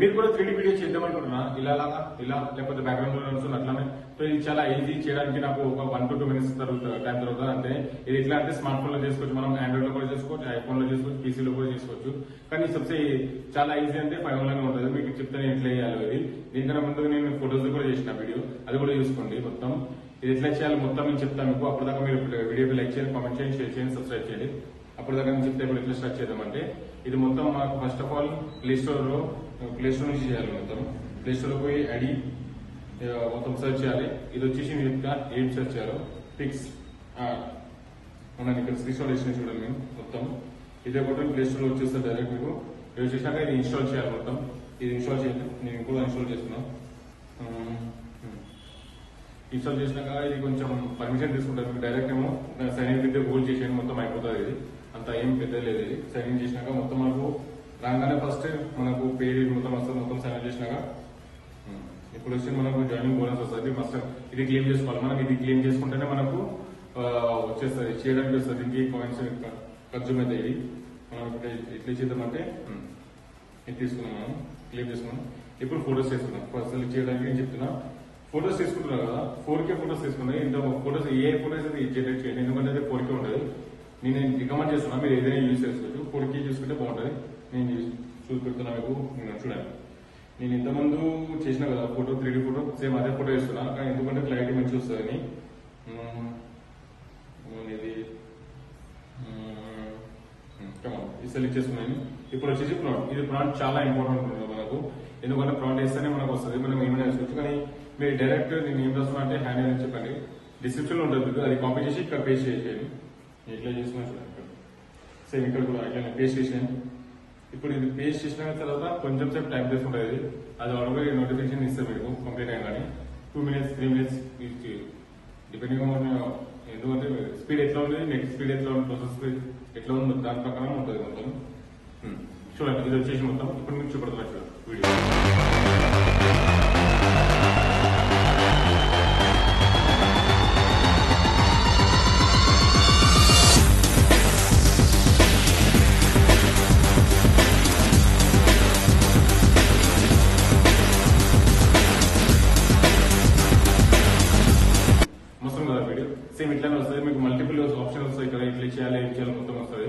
మీరు కూడా 3D video చేద్దాం అనుకుంటున్నా ఇలా లేకపోతే బ్యాక్గ్రౌండ్ లో అట్లానే. సో ఇది చాలా ఈజీ చేయడానికి నాకు ఒక 1 to 2 minutes టైం దొరుకుతుంది అంతే. ఇది ఎట్లా అంటే స్మార్ట్ ఫోన్ లో చేసుకోవచ్చు, మనం ఆండ్రాయిడ్ లో కూడా చేసుకోవచ్చు, ఐఫోన్ లో చేసుకోవచ్చు, పీసీ లో కూడా చేసుకోవచ్చు. కానీ సబ్సే చాలా ఈజీ అంటే 5 లోనే ఉంటుంది. మీకు చెప్తాను ఎట్లా చేయాలి. ఇది దీనికన్నా ముందు నేను ఫోటోస్ కూడా చేసిన వీడియో, అది కూడా చూసుకోండి. మొత్తం ఇది ఎట్లా చేయాలి మొత్తం నేను చెప్తాను మీకు. అప్పటిదాకా మీరు వీడియోకి లైక్ చేయండి, కామెంట్ చేయండి, షేర్ చేయండి, సబ్స్క్రైబ్ చేయండి. అప్పటిదాకా నేను చెప్తే ఇప్పుడు ఎట్లా స్టార్ట్ చేద్దామంటే, ఇది మొత్తం మాకు first of all play store నుంచి చేయాలి. మొత్తం ప్లే స్టోర్ లో పోయి ఐడి మొత్తం సర్చ్ చేయాలి. ఇది వచ్చేసి మీరు ఏం సర్చ్ చేయాలో పిక్స్ మనం ఇక్కడ స్క్రీన్ షాట్ వేసిన చూడండి. మేము మొత్తం ఇదే కూడా ప్లే స్టోర్ లో వచ్చేస్తారు డైరెక్ట్. మీకు ఇది వచ్చేసాక ఇది ఇన్స్టాల్ చేయాలి. మొత్తం ఇది ఇన్స్టాల్ చేయాలి. నేను కూడా ఇన్స్టాల్ చేస్తున్నాను. ఇన్స్టాల్ చేసినాక ఇది కొంచెం పర్మిషన్ తీసుకుంటారు. మీకు డైరెక్ట్ ఏమో సైన్ ఇన్ విత్ గూగుల్ చేసేయండి, మొత్తం అయిపోతుంది. ఇది అంత ఏం పెద్ద లేదు. ఇది సైన్ ఇన్ చేసినాక మొత్తం మనకు రాగానే ఫస్ట్ మనకు పేరు మొత్తం వస్తుంది. మొత్తం సైన్ ఇన్ చేసినాక ఇప్పుడు వచ్చి మనకు జాయినింగ్ బోనస్ వస్తుంది. మస్ట్ ఇది క్లెయిమ్ చేసుకోవాలి. మనం ఇది క్లెయిమ్ చేసుకుంటేనే మనకు వచ్చేస్తుంది, చేయడానికి వస్తుంది. దీనికి కాయిన్స్ కన్జ్యూమ్ అవుతాయి. ఇది మనం ఇప్పుడు ఎట్లా చేద్దామంటే ఇది తీసుకున్నాం, మనం క్లెయిమ్ చేసుకున్నాం. ఇప్పుడు ఫోటోస్ చేసుకున్నాం. ఫస్ట్ చేయడానికి నేను చెప్తున్నా. ఫోటోస్ తీసుకుంటున్నారు కదా, 4K ఫోటోస్ తీసుకున్నాయి. ఇంత ఫోటోస్ ఏ ఫోటోస్ అయితే జనరేట్ చేయండి, ఎందుకంటే అది 4K ఉంటుంది. నేను రికమెండ్ చేస్తున్నా, మీరు ఏదైనా యూజ్ చేసుకోవచ్చు. 4K చూసుకుంటే బాగుంటుంది. నేను చూపెడుతున్నా మీకు, చూడండి. నేను ఇంతకుముందు చేసిన కదా ఫోటో, 3D ఫోటో, సేమ్ అదే ఫోటో వేస్తున్నా. కానీ ఎందుకంటే క్లారిటీ మంచిగా వస్తుందని ఇది ఇది సెలెక్ట్ చేసుకున్నాను. ఇప్పుడు వచ్చేసి ప్రాంప్ట్. ఇది ప్రాంప్ట్ చాలా ఇంపార్టెంట్ ఉంటుంది మనకు, ఎందుకంటే ప్రాంప్ట్ వేస్తేనే మనకు వస్తుంది. మనం ఏమైనా వేసుకోవచ్చు. కానీ మీరు డైరెక్ట్ నేను ఏం రాస్తున్నా అంటే హ్యాండ్ అని చెప్పండి, డిస్క్రిప్షన్ లో ఉంటుంది. అది కాపీ చేసి ఇక్కడ పేస్ట్ చేసేయండి. ఎట్లా చేసుకున్నా చూడండి. సేమ్ ఇక్కడ కూడా ఇట్లా పేస్ట్ చేసాను. ఇప్పుడు ఇది పేస్ట్ చేసిన తర్వాత కొంచెం సేపు టైం తీసుకుంటుంది. అది ఆల్రెడీ నోటిఫికేషన్ ఇస్తుంది మీకు కంప్లీట్ అయిన కానీ 2 minutes 3 minutes డిపెండింగ్ ఆన్ ఎందుకంటే స్పీడ్ ఎట్లా ఉంది, నెట్ స్పీడ్ ఎట్లా ఉంది, ప్రాసెస్ స్పీడ్ ఎట్లా ఉంది, దాని ప్రకారం ఉంటుంది మొత్తం. చూడండి ఇది వచ్చేసి మొత్తం ఇప్పుడు మీకు చూపడుతున్నా చూడండి వీడియో. సేమ్ ఇట్లానే వస్తుంది. మీకు మల్టిపుల్ ఆప్షన్ వస్తాయి. ఇక్కడ ఇట్లా చేయాలి, ఏం చేయాలి మొత్తం వస్తుంది.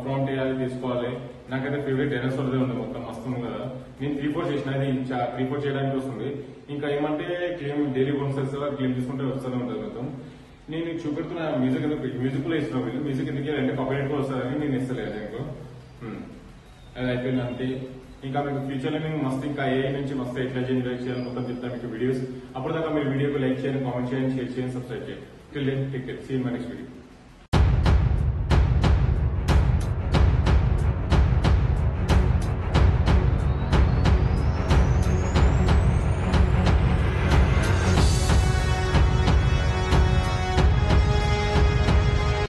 ప్రాంప్ట్ వేయాలి, తీసుకోవాలి. నాకైతే ఫేవరెట్ డైనోసార్ ఉంది మొత్తం, మస్తు ఉంది కదా. నేను 3-4 చేసిన, అది 3-4 చేయడానికి వస్తుంది. ఇంకా ఏమంటే క్లెయిమ్ డైలీ బోనసెస్ క్లెయిమ్ తీసుకుంటే వస్తూనే ఉంటుంది మొత్తం. నేను చూపెడుతున్న మ్యూజిక్ మ్యూజిక్ లో ఇస్తున్నాను. వీళ్ళు మ్యూజిక్ ఎందుకు అంటే కాపీరైట్ కూడా వస్తుందని నేను ఇస్తలేదు మీకు. అది అయిపోయింది అంతే. ఇంకా మీకు ఫ్యూచర్ లో నేను మస్తు ఇంకా AI నుంచి మస్తు ఎట్లా జనరేట్ చేయాలి మొత్తం చెప్తాను మీకు వీడియోస్. అప్పటిదాకా మీరు వీడియోకి లైక్ చేయండి, కామెంట్ చేయండి, షేర్ చేయండి, సబ్స్క్రైబ్ చేయండి. Till then, take care. See you in my next video.